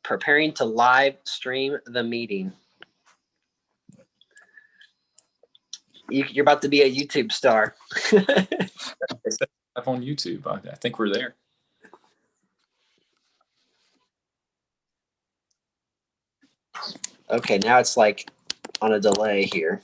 preparing to live stream the meeting. You're about to be a YouTube star. On YouTube, I think we're there. Okay, now it's like on a delay here.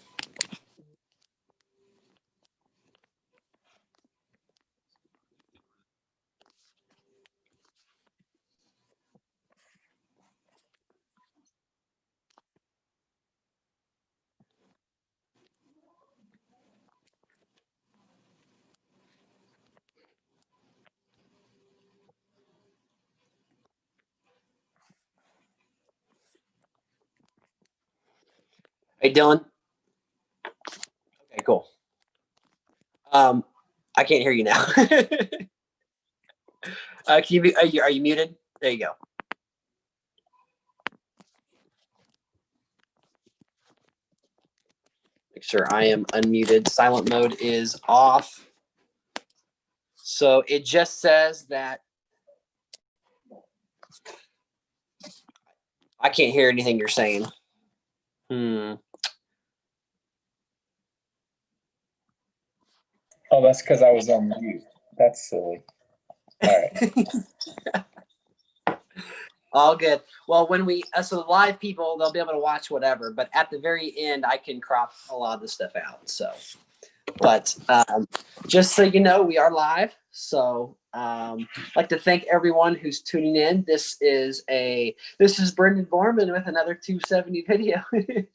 Hey, Dylan. Okay, cool. I can't hear you now. Can you be, are you muted? There you go. Make sure I am unmuted. Silent mode is off. So it just says that I can't hear anything you're saying. Oh, that's because I was on mute. That's silly. All right. All good. Well, when we so the live people, they'll be able to watch whatever, but at the very end, I can crop a lot of the stuff out. So, but just so you know, we are live. So, I'd like to thank everyone who's tuning in. This is Brendan Borman with another 270 video, and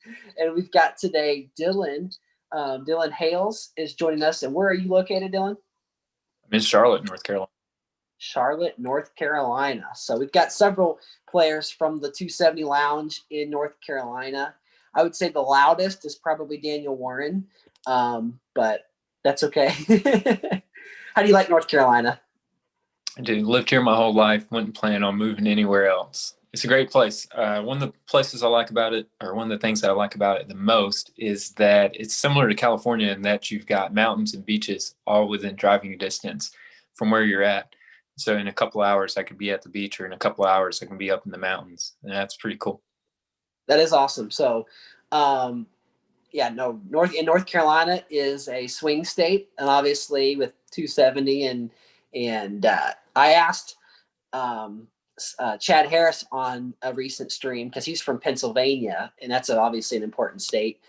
we've got today Dylan. Dylan Hales is joining us. And where are you located, Dylan? I'm in Charlotte, North Carolina. Charlotte, North Carolina. So we've got several players from the 270 Lounge in North Carolina. I would say the loudest is probably Daniel Warren, but that's okay. How do you like North Carolina? I did. Lived here my whole life. Wouldn't plan on moving anywhere else. It's a great place. One of the places I like about it, or one of the things that I like about it the most, is that it's similar to California in that you've got mountains and beaches all within driving distance from where you're at. So in a couple of hours, I could be at the beach, or in a couple of hours, I can be up in the mountains. And that's pretty cool. That is awesome. So, North Carolina is a swing state, and obviously with 270 and I asked Chad Harris on a recent stream because he's from Pennsylvania, and that's obviously an important state.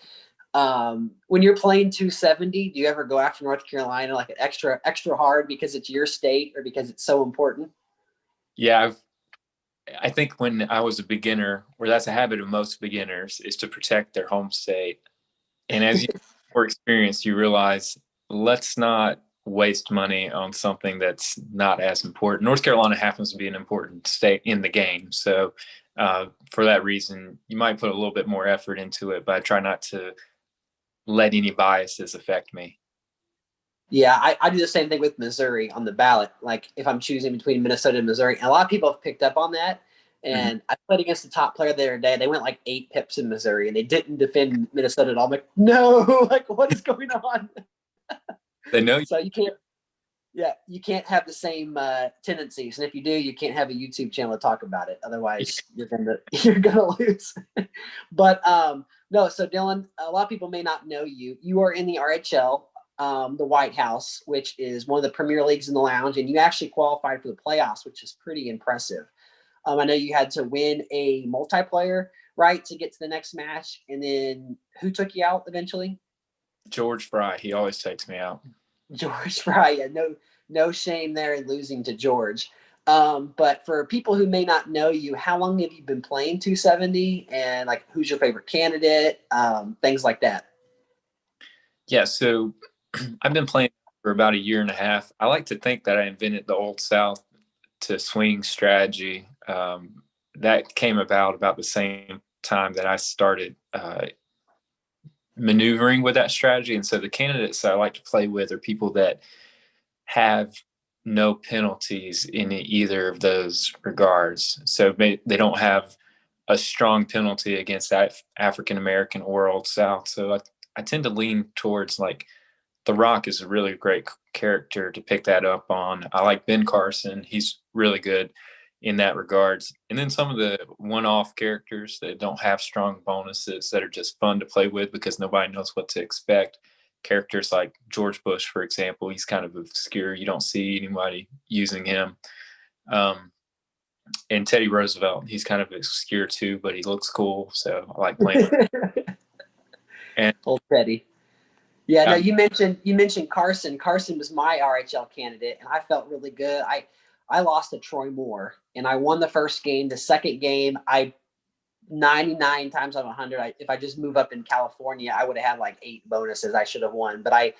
When you're playing 270, do you ever go after North Carolina like an extra hard because it's your state or because it's so important? Yeah, I think when I was a beginner, where that's a habit of most beginners, is to protect their home state. And as you get more experience, you realize, let's not waste money on something that's not as important. North Carolina happens to be an important state in the game. So for that reason, you might put a little bit more effort into it, but I try not to let any biases affect me. Yeah, I do the same thing with Missouri on the ballot. Like if I'm choosing between Minnesota and Missouri, and a lot of people have picked up on that. And I played against the top player the other day. They went like 8 pips in Missouri, and they didn't defend Minnesota at all. I'm like, no, like what is going on? They know. So you can't have the same tendencies, and if you do, you can't have a YouTube channel to talk about it. Otherwise, you're gonna lose. But no. So Dylan, a lot of people may not know you. You are in the RHL. The White House, which is one of the premier leagues in the lounge, and you actually qualified for the playoffs, which is pretty impressive. I know you had to win a multiplayer, right, to get to the next match. And then who took you out eventually? George Fry. He always takes me out. George Fry. Yeah, no shame there in losing to George. But for people who may not know you, how long have you been playing 270? And like, who's your favorite candidate? Things like that. Yeah, so I've been playing for about 1.5 years. I like to think that I invented the Old South to swing strategy. That came about the same time that I started maneuvering with that strategy. And so the candidates that I like to play with are people that have no penalties in either of those regards. So they don't have a strong penalty against African American or Old South. So I tend to lean towards like The Rock is a really great character to pick that up on. I like Ben Carson. He's really good. in that regards. And then some of the one-off characters that don't have strong bonuses that are just fun to play with because nobody knows what to expect. Characters like George Bush, for example, he's kind of obscure. You don't see anybody using him. And Teddy Roosevelt, he's kind of obscure too, but he looks cool, so I like playing with him. And Old Teddy. Yeah, no, um, you mentioned Carson. Carson was my RHL candidate, and I felt really good. I lost to Troy Moore, and I won the first game. The second game, I 99 times out of 100, if I just move up in California, I would have had like 8 bonuses I should have won, but I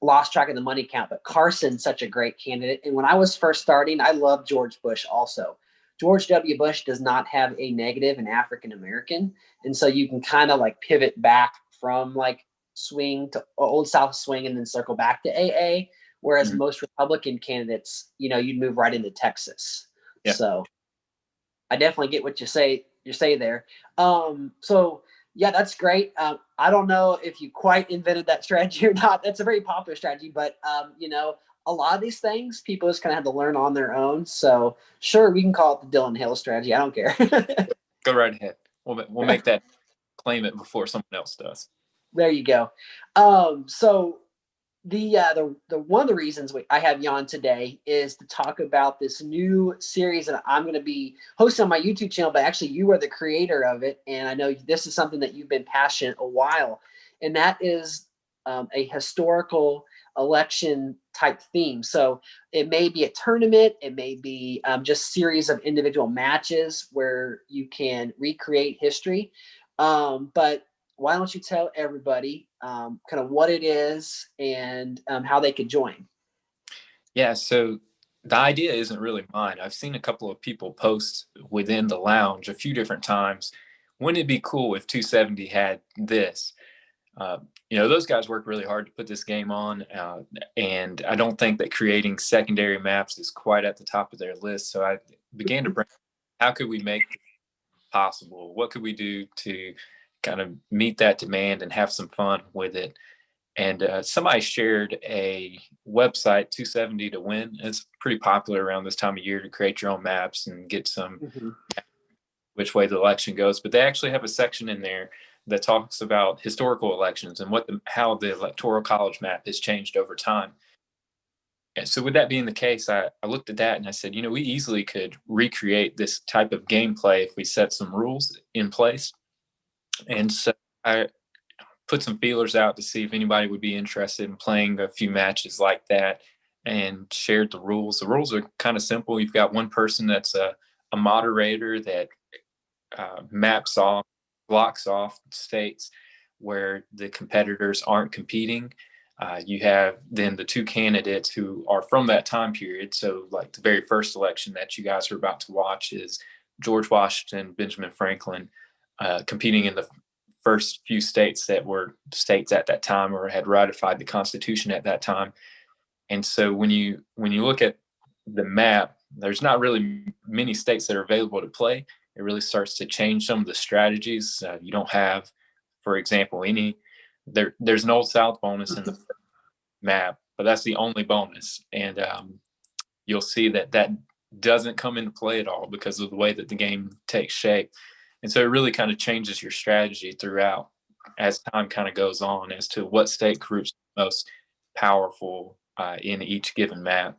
lost track of the money count. But Carson's such a great candidate. And when I was first starting, I loved George Bush also. George W. Bush does not have a negative in African American. And so you can kind of like pivot back from like swing to Old South swing and then circle back to AA. Whereas most Republican candidates, you'd move right into Texas. Yeah. So I definitely get what you say there. So yeah, that's great. I don't know if you quite invented that strategy or not. That's a very popular strategy, but a lot of these things people just kind of have to learn on their own. So sure, we can call it the Dylan Hill strategy. I don't care. Go right ahead. We'll make that claim it before someone else does. There you go. So the one of the reasons I have you on today is to talk about this new series that I'm going to be hosting on my YouTube channel, but actually you are the creator of it. And I know this is something that you've been passionate a while, and that is a historical election type theme. So it may be a tournament, it may be just series of individual matches where you can recreate history. But why don't you tell everybody kind of what it is and how they could join? Yeah, so the idea isn't really mine. I've seen a couple of people post within the lounge a few different times. Wouldn't it be cool if 270 had this? Those guys work really hard to put this game on, and I don't think that creating secondary maps is quite at the top of their list. So I began to bring, how could we make it possible? What could we do to kind of meet that demand and have some fun with it? And somebody shared a website, 270 to Win. It's pretty popular around this time of year to create your own maps and get some which way the election goes. But they actually have a section in there that talks about historical elections and how the electoral college map has changed over time. And so with that being the case, I looked at that and I said, we easily could recreate this type of gameplay if we set some rules in place. And so I put some feelers out to see if anybody would be interested in playing a few matches like that, and shared the rules. The rules are kind of simple. You've got one person that's a moderator that blocks off states where the competitors aren't competing. You have then the 2 candidates who are from that time period. So like the very first election that you guys are about to watch is George Washington, Benjamin Franklin, competing in the first few states that were states at that time or had ratified the Constitution at that time. And so when you look at the map, there's not really many states that are available to play. It really starts to change some of the strategies. You don't have, for example, there's an Old South bonus in the map, but that's the only bonus. And you'll see that doesn't come into play at all because of the way that the game takes shape. And so it really kind of changes your strategy throughout as time kind of goes on as to what state groups are most powerful in each given map.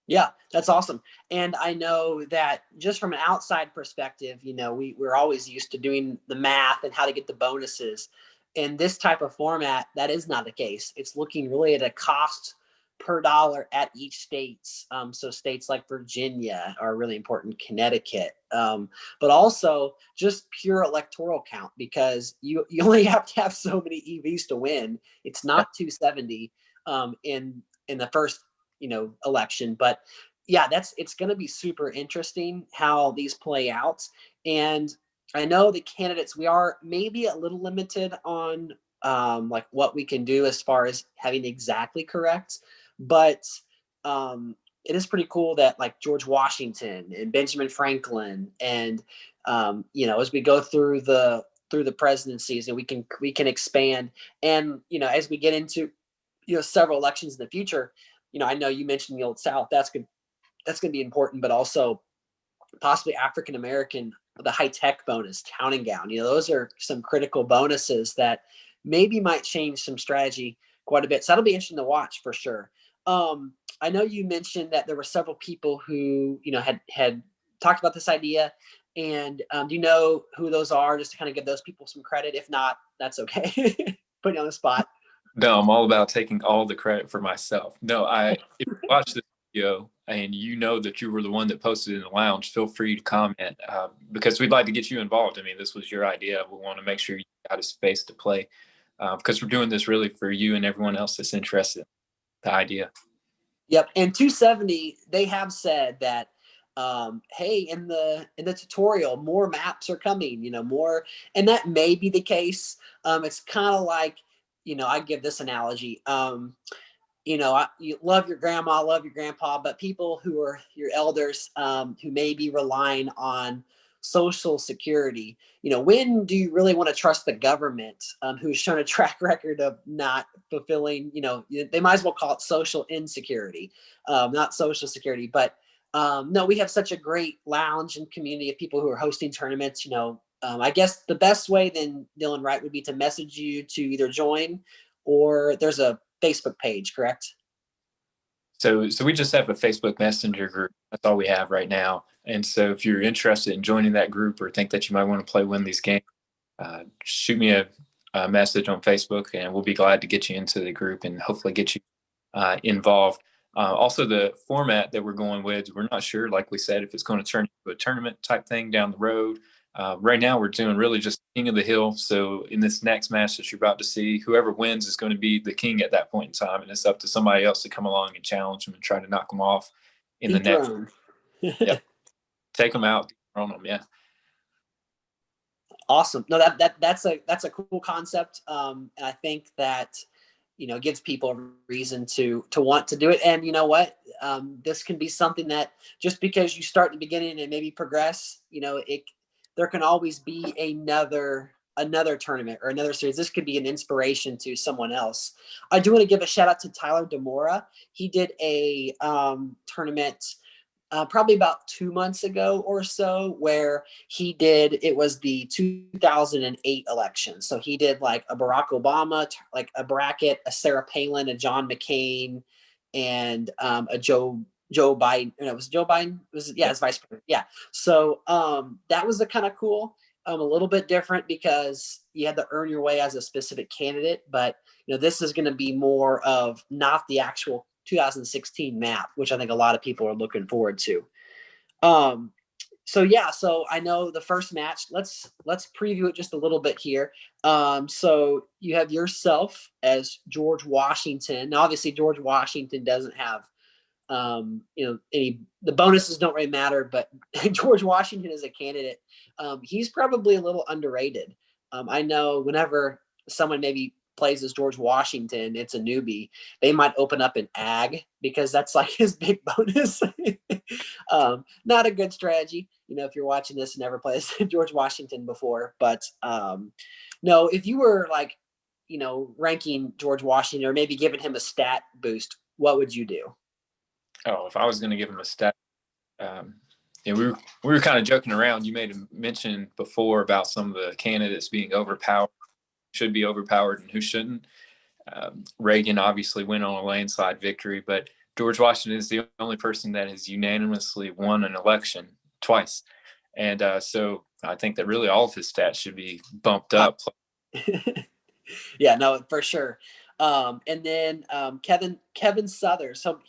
Yeah, that's awesome. And I know that just from an outside perspective, we're always used to doing the math and how to get the bonuses. In this type of format, that is not the case. It's looking really at a cost per dollar at each states. So states like Virginia are really important, Connecticut, but also just pure electoral count, because you only have to have so many EVs to win. It's not 270 in the first election, but yeah, it's going to be super interesting how these play out. And I know the candidates, we are maybe a little limited on like what we can do as far as having exactly correct, but it is pretty cool that like George Washington and Benjamin Franklin and as we go through the presidencies, and we can expand. And as we get into several elections in the future, I know you mentioned the Old South. That's good. that's going to be important, but also possibly African American, the high tech bonus, town and gown. Those are some critical bonuses that maybe might change some strategy quite a bit. So that'll be interesting to watch for sure. I know you mentioned that there were several people who had talked about this idea, and do you know who those are? Just to kind of give those people some credit. If not, that's okay. Put you on the spot. No, I'm all about taking all the credit for myself. No, if you watch this video and you know that you were the one that posted in the lounge, feel free to comment because we'd like to get you involved. I mean, this was your idea. We want to make sure you got a space to play because we're doing this really for you and everyone else that's interested in the idea. Yep. And 270, they have said that, hey, in the tutorial, more maps are coming, more, and that may be the case. It's kind of like, I give this analogy. You love your grandma, love your grandpa, but people who are your elders, who may be relying on Social Security, when do you really want to trust the government, who's shown a track record of not fulfilling, they might as well call it social insecurity, not Social Security. But no, we have such a great lounge and community of people who are hosting tournaments. I guess the best way then, Dylan, right, would be to message you to either join, or there's a Facebook page, correct? So we just have a Facebook Messenger group. That's all we have right now. And so if you're interested in joining that group or think that you might want to play one of these games, shoot me a message on Facebook, and we'll be glad to get you into the group and hopefully get you involved. Also, the format that we're going with, we're not sure, like we said, if it's going to turn into a tournament type thing down the road. Right now, we're doing really just King of the Hill. So in this next match that you're about to see, whoever wins is going to be the king at that point in time. And it's up to somebody else to come along and challenge them and try to knock them off in the next. Yep. Take them out on them. Yeah. Awesome. No, that's a cool concept. And I think that, gives people a reason to want to do it. And you know what? This can be something that just because you start in the beginning and maybe progress, there can always be another tournament or another series. This could be an inspiration to someone else. I do want to give a shout out to Tyler Demora. He did a tournament probably about 2 months ago or so, where it was the 2008 election. So he did like a Barack Obama, like a bracket, a Sarah Palin, a John McCain, and a Joe Biden. And it was Joe Biden. His vice president. Yeah. So that was kind of cool. A little bit different because you had to earn your way as a specific candidate, but this is going to be more of not the actual 2016 map, which I think a lot of people are looking forward to. So I know the first match. Let's preview it just a little bit here. So you have yourself as George Washington. Now, obviously, George Washington doesn't have the bonuses don't really matter, but George Washington is a candidate. He's probably a little underrated. I know whenever someone maybe plays as George Washington, it's a newbie, they might open up an ag because that's like his big bonus. Not a good strategy, if you're watching this and never played as George Washington before. But no, if you were like, ranking George Washington or maybe giving him a stat boost, what would you do? Oh, if I was going to give him a stat, we were kind of joking around. You made a mention before about some of the candidates being overpowered, should be overpowered, and who shouldn't. Reagan obviously went on a landslide victory, but George Washington is the only person that has unanimously won an election twice. And so I think that really all of his stats should be bumped up. Yeah, no, for sure. And then Kevin Souther. So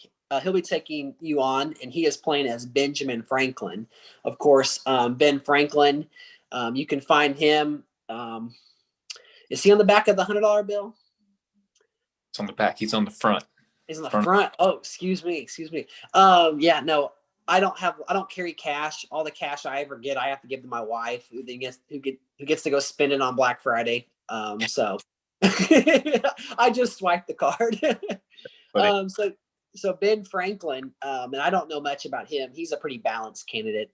he'll be taking you on, and he is playing as Benjamin Franklin. Of course, Ben Franklin, you can find him. Is he on the back of the $100 bill? It's on the back. He's on the front. He's on the front. Oh, excuse me. Yeah, no, I don't carry cash. All the cash I ever get, I have to give to my wife, who gets to go spend it on Black Friday. So I just swipe the card. So Ben Franklin, and I don't know much about him. He's a pretty balanced candidate.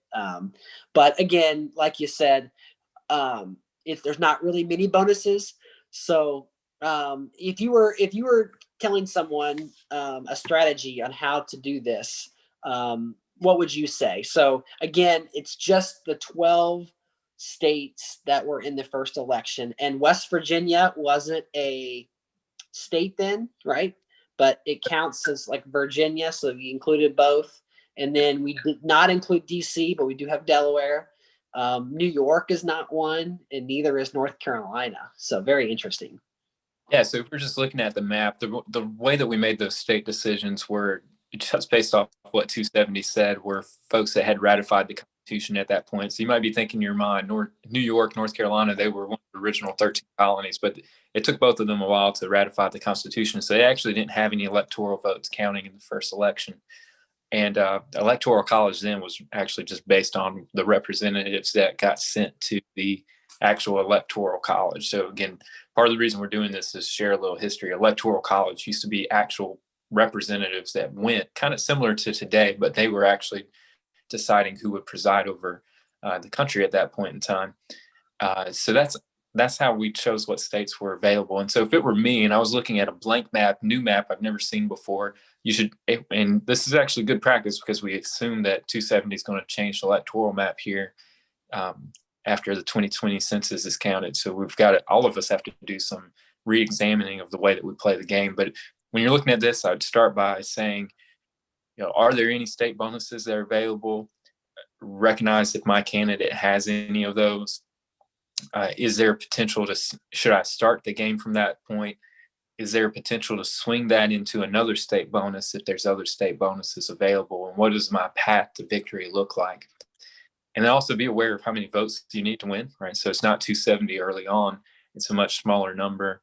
But again, like you said, if there's not really many bonuses. So if you were telling someone a strategy on how to do this, what would you say? So again, it's just the 12 states that were in the first election, and West Virginia wasn't a state then, right? But it counts as like Virginia, so we included both. And then we did not include DC, but we do have Delaware. New York is not one, and neither is North Carolina. So very interesting. Yeah, so if we're just looking at the map, the way that we made those state decisions were just based off what 270 said, were folks that had ratified the Constitution at that point. So you might be thinking in your mind, New York, North Carolina, they were one of the original 13 colonies, but it took both of them a while to ratify the Constitution. So they actually didn't have any electoral votes counting in the first election. And electoral college then was actually just based on the representatives that got sent to the actual electoral college. So again, part of the reason we're doing this is share a little history. Electoral college used to be actual representatives that went, kind of similar to today, but they were actually deciding who would preside over the country at that point in time. So that's how we chose what states were available. And so if it were me and I was looking at a blank map, new map I've never seen before, you should, and this is actually good practice because we assume that 270 is going to change the electoral map here after the 2020 census is counted. So we've got it, all of us have to do some re-examining of the way that we play the game. But when you're looking at this, I'd start by saying, are there any state bonuses that are available? Recognize if my candidate has any of those. Is there potential should I start the game from that point? Is there a potential to swing that into another state bonus if there's other state bonuses available? And what does my path to victory look like? And then also be aware of how many votes you need to win, right? So it's not 270 early on. It's a much smaller number.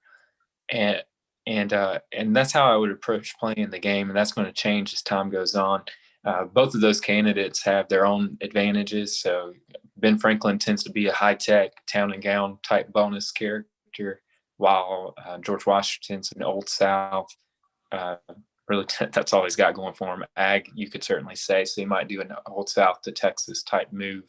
And that's how I would approach playing the game. And that's going to change as time goes on. Both of those candidates have their own advantages. So Ben Franklin tends to be a high-tech town and gown type bonus character, while George Washington's an old South. Really, that's all he's got going for him. Ag, you could certainly say. So he might do an old South to Texas type move,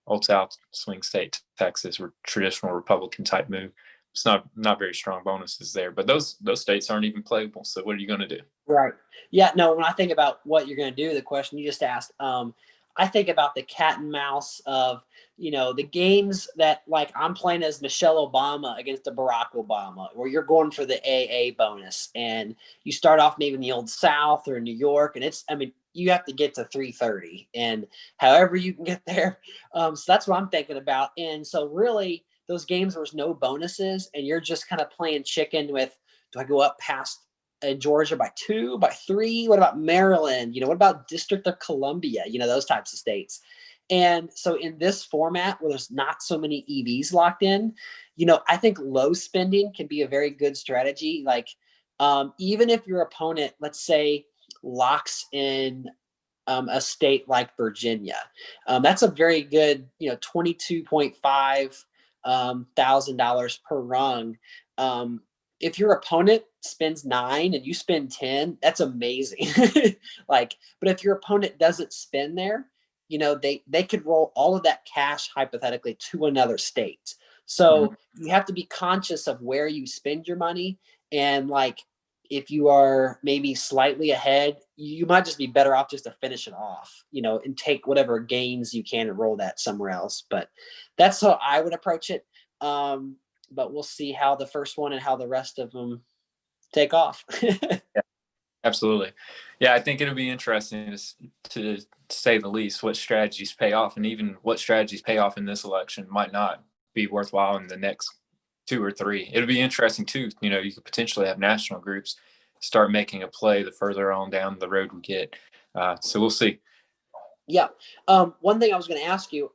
old South swing state to Texas, or traditional Republican type move. It's not very strong bonuses there, but those states aren't even playable. So what are you going to do? Right. Yeah. No, when I think about what you're going to do, the question you just asked, I think about the cat and mouse of, the games that, like, I'm playing as Michelle Obama against a Barack Obama, where you're going for the AA bonus, and you start off maybe in the old South or New York, and you have to get to 330, and however you can get there. So that's what I'm thinking about. And so really those games, there's no bonuses, and you're just kind of playing chicken with, do I go up past Georgia by 2, by 3? What about Maryland? What about District of Columbia? Those types of states. And so in this format where there's not so many EVs locked in, I think low spending can be a very good strategy. Like, even if your opponent, let's say, locks in a state like Virginia, that's a very good, $22.5 thousand dollars per rung. If your opponent spends 9 and you spend 10, that's amazing. But if your opponent doesn't spend there, they could roll all of that cash hypothetically to another state. So you have to be conscious of where you spend your money. And if you are maybe slightly ahead, you might just be better off just to finish it off, and take whatever gains you can and roll that somewhere else. But that's how I would approach it. But we'll see how the first one and how the rest of them take off. Yeah, absolutely. Yeah, I think it'll be interesting to say the least what strategies pay off, and even what strategies pay off in this election might not be worthwhile in the next 2 or 3. It'll be interesting too. You could potentially have national groups start making a play the further on down the road we get. So we'll see. Yeah. One thing I was going to ask you,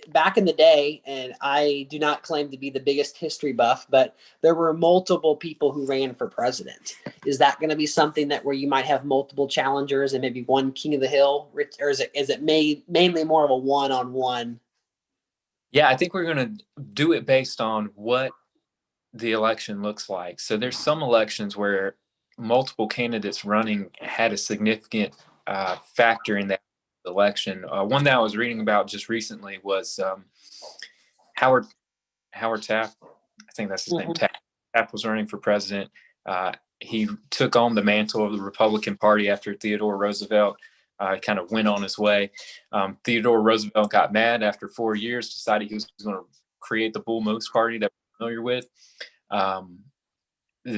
back in the day, and I do not claim to be the biggest history buff, but there were multiple people who ran for president. Is that going to be something that where you might have multiple challengers and maybe one king of the hill, or is it mainly more of a one-on-one? Yeah, I think we're going to do it based on what the election looks like. So there's some elections where multiple candidates running had a significant factor in that election. One that I was reading about just recently was Howard Taft. I think that's his name. Taft was running for president. He took on the mantle of the Republican Party after Theodore Roosevelt kind of went on his way. Theodore Roosevelt got mad after 4 years, decided he was going to create the Bull Moose Party that we're familiar with.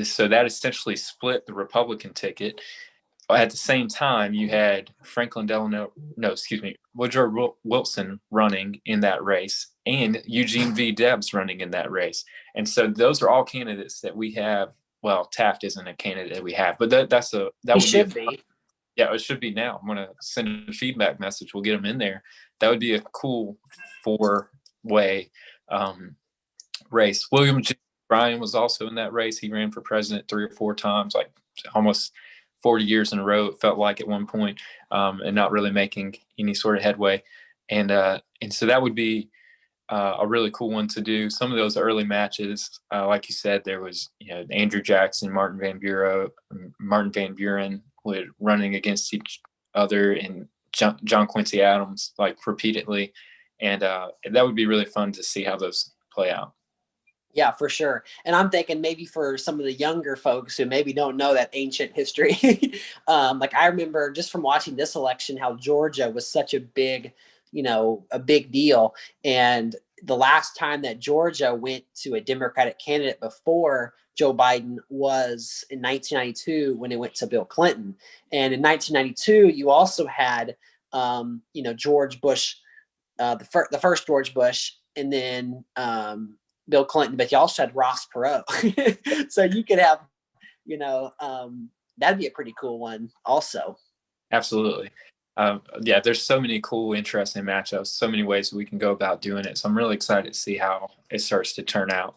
So that essentially split the Republican ticket. At the same time, you had Woodrow Wilson running in that race, and Eugene V. Debs running in that race. And so those are all candidates that we have. Well, Taft isn't a candidate that we have, but that would be. Yeah, it should be now. I'm going to send a feedback message. We'll get them in there. That would be a cool 4-way race. William J. Bryan was also in that race. He ran for president 3 or 4 times, like almost 40 years in a row, it felt like at one point, and not really making any sort of headway. And so that would be a really cool one to do. Some of those early matches, like you said, there was Andrew Jackson, Martin Van Buren would running against each other, and John Quincy Adams like repeatedly, and that would be really fun to see how those play out. Yeah, for sure. And I'm thinking maybe for some of the younger folks who maybe don't know that ancient history, like I remember just from watching this election how Georgia was such a big deal. And the last time that Georgia went to a Democratic candidate before Joe Biden was in 1992 when it went to Bill Clinton. And in 1992, you also had, George Bush, the first George Bush, and then Bill Clinton, but you also had Ross Perot. So you could have, that'd be a pretty cool one also. Absolutely. Yeah, there's so many cool, interesting matchups, so many ways we can go about doing it. So I'm really excited to see how it starts to turn out.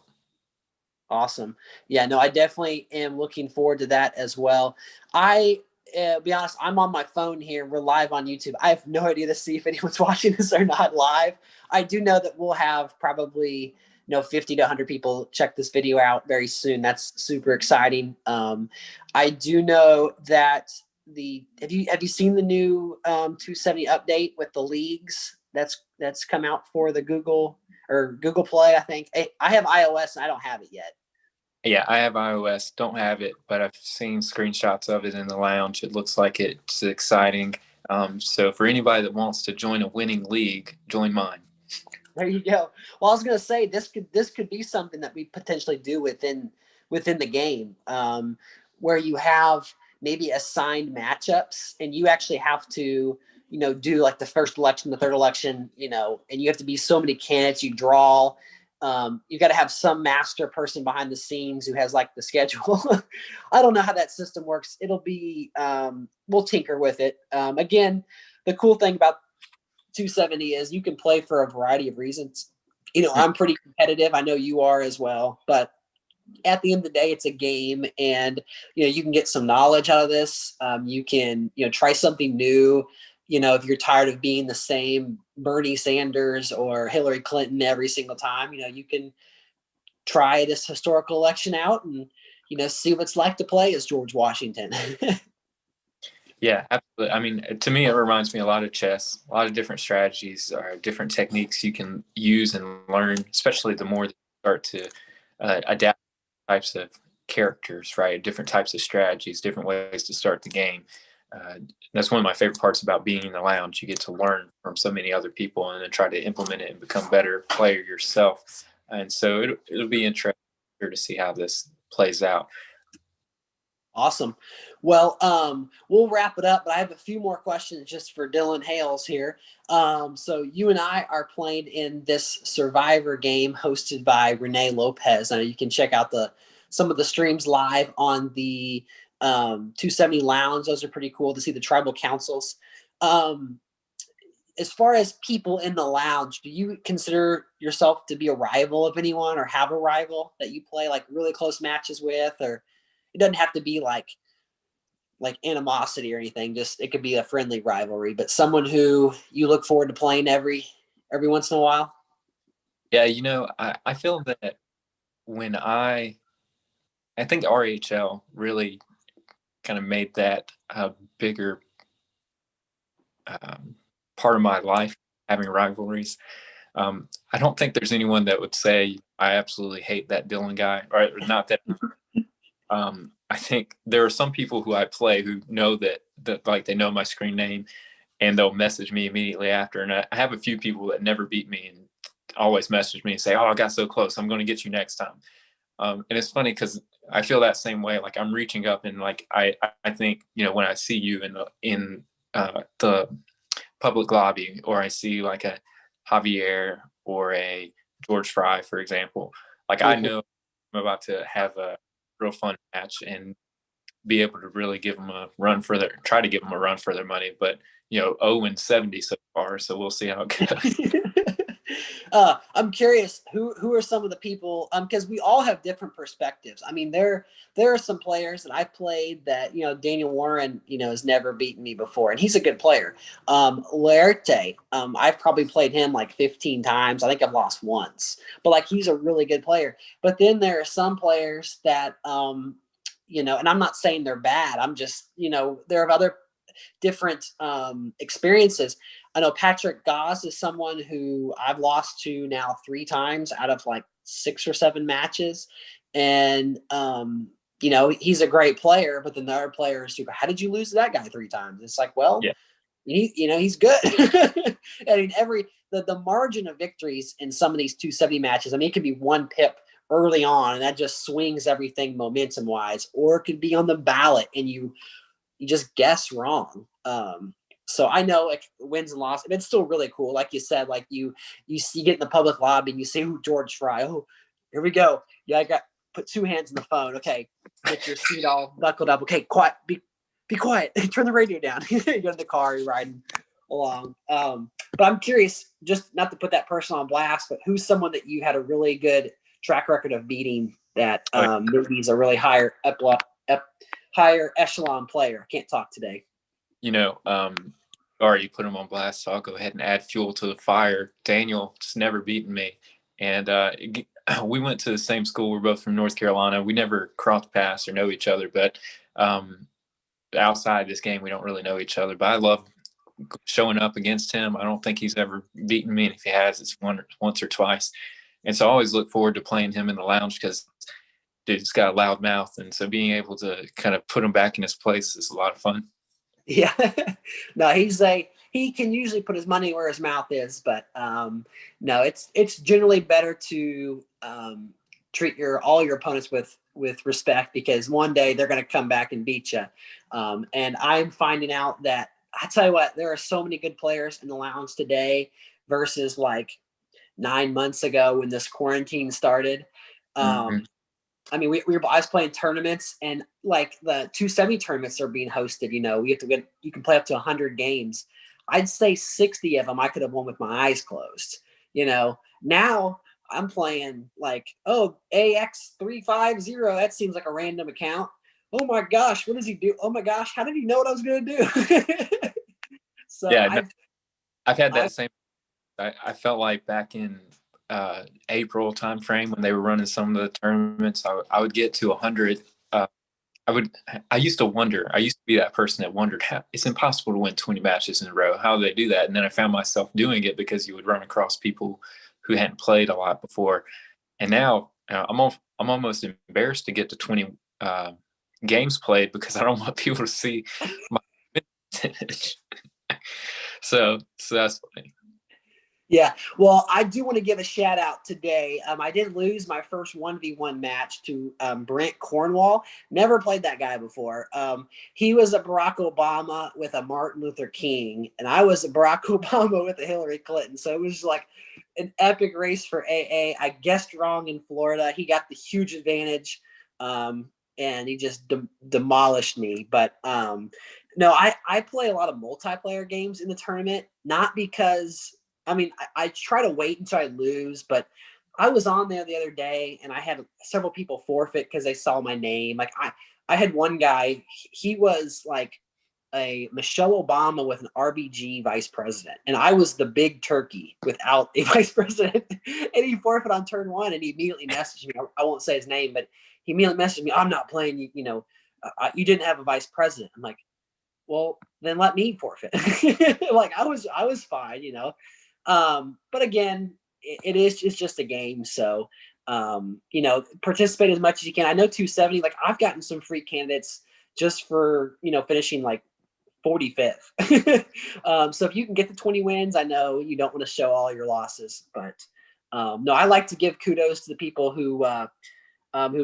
Awesome. Yeah, no, I definitely am looking forward to that as well. Be honest, I'm on my phone here. We're live on YouTube. I have no idea to see if anyone's watching this or not live. I do know that we'll have probably 50 to 100 people check this video out very soon. That's super exciting. I do know that have you seen the new 270 update with the leagues that's come out for the Google Play? I think I have iOS and I don't have it yet. Yeah, I have iOS, don't have it, but I've seen screenshots of it in the lounge. It looks like it's exciting. So for anybody that wants to join a winning league, join mine. There you go. Well, I was going to say this could be something that we potentially do within the game, where you have maybe assigned matchups, and you actually have to do like the first election, the third election, and you have to be so many candidates. You draw. You got to have some master person behind the scenes who has like the schedule. I don't know how that system works. It'll be we'll tinker with it. Again, the cool thing about 270 is you can play for a variety of reasons. I'm pretty competitive. I know you are as well, but at the end of the day, it's a game, and you can get some knowledge out of this. You can try something new. If you're tired of being the same Bernie Sanders or Hillary Clinton every single time, you can try this historical election out and see what it's like to play as George Washington. Yeah, absolutely. I mean, to me, it reminds me a lot of chess, a lot of different strategies or different techniques you can use and learn, especially the more that you start to adapt types of characters, right? Different types of strategies, different ways to start the game. That's one of my favorite parts about being in the lounge. You get to learn from so many other people and then try to implement it and become a better player yourself. And so it'll be interesting to see how this plays out. Awesome. Well, we'll wrap it up, but I have a few more questions just for Dylan Hales here. So you and I are playing in this Survivor game hosted by Renee Lopez. You can check out some of the streams live on the 270 Lounge. Those are pretty cool to see the tribal councils. As far as people in the lounge, do you consider yourself to be a rival of anyone or have a rival that you play like really close matches with? Or it doesn't have to be like animosity or anything. Just it could be a friendly rivalry, but someone who you look forward to playing every once in a while. Yeah, I feel that when I think RHL really kind of made that a bigger part of my life, having rivalries. I don't think there's anyone that would say I absolutely hate that Dylan guy, or not that. I think there are some people who I play who know that like they know my screen name, and they'll message me immediately after. And I have a few people that never beat me and always message me and say, "Oh, I got so close. I'm going to get you next time." And it's funny because I feel that same way. Like I'm reaching up and like I think, you know, when I see you in the public lobby, or I see like a Javier or a George Fry, for example, like I know I'm about to have a real fun match and be able to really give them a run for their, try to give them a run for their money. But, you know, 0-70 so far. So we'll see how it goes. I'm curious who are some of the people, because we all have different perspectives. I mean, there are some players that I've played that, you know, Daniel Warren, you know, has never beaten me before, and he's a good player. Laerte, I've probably played him like 15 times. I think I've lost once, but like he's a really good player. But then there are some players that you know, and I'm not saying they're bad. I'm just, you know, there are other different experiences. I know Patrick Goss is someone who I've lost to now 3 times out of like 6 or 7 matches. And, you know, he's a great player, but then the other players who, how did you lose to that guy 3 times? It's like, well, Yeah. you know, he's good. I mean, the margin of victories in some of these 270 matches, I mean, it could be 1 pip early on, and that just swings everything momentum wise, or it could be on the ballot and you just guess wrong. So I know like wins and losses, and it's still really cool. Like you said, like you see, get in the public lobby and you see who George Fry. Oh, here we go. Yeah, I got put 2 hands in the phone. Okay, get your seat all buckled up. Okay, quiet. Be quiet. Turn the radio down. You go in the car, you're riding along. But I'm curious, just not to put that person on blast, but who's someone that you had a really good track record of beating that maybe he's a really higher echelon player. Can't talk today. You know, already put him on blast, so I'll go ahead and add fuel to the fire. Daniel just never beaten me, and we went to the same school. We're both from North Carolina. We never crossed paths or know each other, but outside this game, we don't really know each other. But I love showing up against him. I don't think he's ever beaten me, and if he has, it's once or twice. And so I always look forward to playing him in the lounge because dude's got a loud mouth, and so being able to kind of put him back in his place is a lot of fun. Yeah, no, he can usually put his money where his mouth is, but no, it's generally better to treat all your opponents with respect, because one day they're going to come back and beat you. And I'm finding out that, I tell you what, there are so many good players in the lounge today versus like 9 months ago when this quarantine started. Mm-hmm. I mean, I was playing tournaments, and like the 270 tournaments are being hosted. You know, you can play up to 100 games. I'd say 60 of them I could have won with my eyes closed. You know, now I'm playing like, oh, AX350. That seems like a random account. Oh my gosh, what does he do? Oh my gosh, how did he know what I was going to do? So Yeah, no, I've had that same. I felt like back in April timeframe when they were running some of the tournaments, I would get to 100. I used to wonder. I used to be that person that wondered how it's impossible to win 20 matches in a row. How do they do that? And then I found myself doing it because you would run across people who hadn't played a lot before. And now I'm almost embarrassed to get to 20 games played because I don't want people to see my percentage. So that's funny. Yeah, well, I do want to give a shout out today. I did lose my first 1v1 match to Brent Cornwall. Never played that guy before. He was a Barack Obama with a Martin Luther King, and I was a Barack Obama with a Hillary Clinton. So it was like an epic race for AA. I guessed wrong in Florida. He got the huge advantage, and he just demolished me. But no, I play a lot of multiplayer games in the tournament, not because – I mean, I try to wait until I lose, but I was on there the other day and I had several people forfeit because they saw my name. Like I had one guy, he was like a Michelle Obama with an RBG vice president. And I was the big turkey without a vice president. And he forfeit on turn 1 and he immediately messaged me. I won't say his name, but he immediately messaged me, I'm not playing you, you know, you didn't have a vice president. I'm like, well, then let me forfeit. Like I was fine, you know. But again, it's just a game. So, you know, participate as much as you can. I know 270, like I've gotten some free candidates just for, you know, finishing like 45th. So if you can get the 20 wins, I know you don't want to show all your losses, but no, I like to give kudos to the people who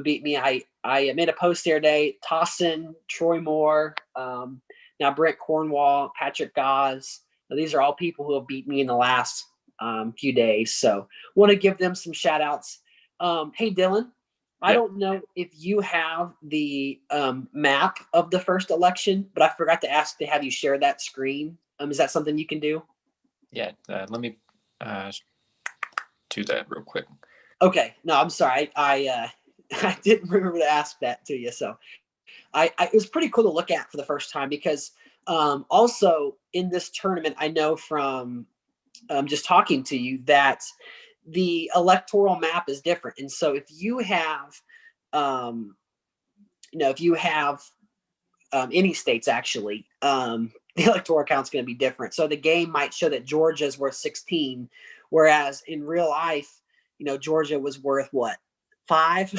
beat me. I made a post the other day. Tossin, Troy Moore, now Brent Cornwall, Patrick Goss. Now, these are all people who have beat me in the last few days. So want to give them some shout outs. Hey, Dylan, I don't know if you have the map of the first election, but I forgot to ask to have you share that screen. Is that something you can do? Yeah, let me do that real quick. Okay. No, I'm sorry. I didn't remember to ask that to you. So it was pretty cool to look at for the first time because also in this tournament, I know from just talking to you that the electoral map is different. And so if you have, any states actually, the electoral count's going to be different. So the game might show that Georgia's worth 16, whereas in real life, Georgia was worth what? 5.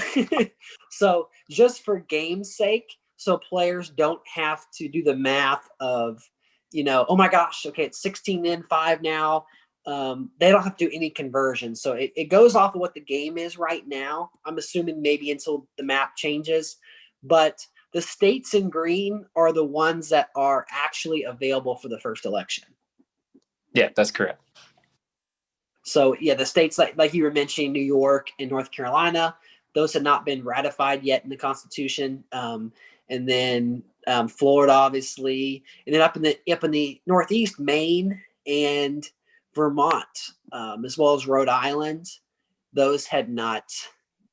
So just for game's sake, so players don't have to do the math of, oh my gosh, okay, it's 16 in 5 now. They don't have to do any conversion. So it goes off of what the game is right now. I'm assuming maybe until the map changes, but the states in green are the ones that are actually available for the first election. Yeah, that's correct. So yeah, the states like you were mentioning, New York and North Carolina, those had not been ratified yet in the Constitution. And then Florida, obviously, and then up in the Northeast, Maine and Vermont, as well as Rhode Island, those had not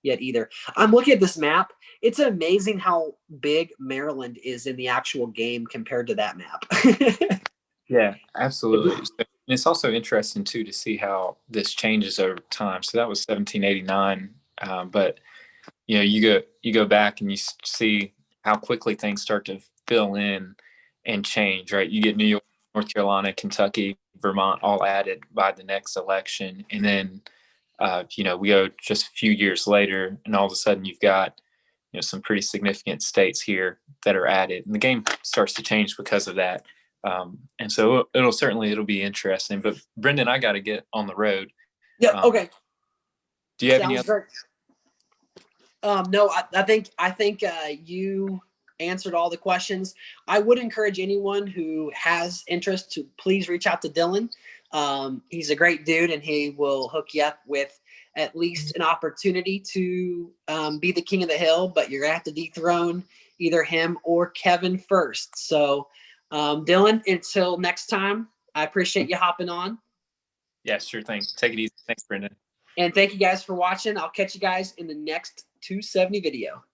yet either. I'm looking at this map. It's amazing how big Maryland is in the actual game compared to that map. Yeah, absolutely. And it's also interesting too to see how this changes over time. So that was 1789, but you go back and you see how quickly things start to fill in and change. Right, you get New York, North Carolina, Kentucky, Vermont all added by the next election, and then we go just a few years later, and all of a sudden you've got some pretty significant states here that are added, and the game starts to change because of that. And so it'll be interesting. But Brendan, I got to get on the road. Yeah. Okay. Do you have Sounds any other? Great. No, I think you answered all the questions. I would encourage anyone who has interest to please reach out to Dylan. He's a great dude, and he will hook you up with at least an opportunity to be the king of the hill. But you're gonna have to dethrone either him or Kevin first. So, Dylan, until next time, I appreciate you hopping on. Yeah, sure thing. Take it easy. Thanks, Brendan. And thank you guys for watching. I'll catch you guys in the next 270 video.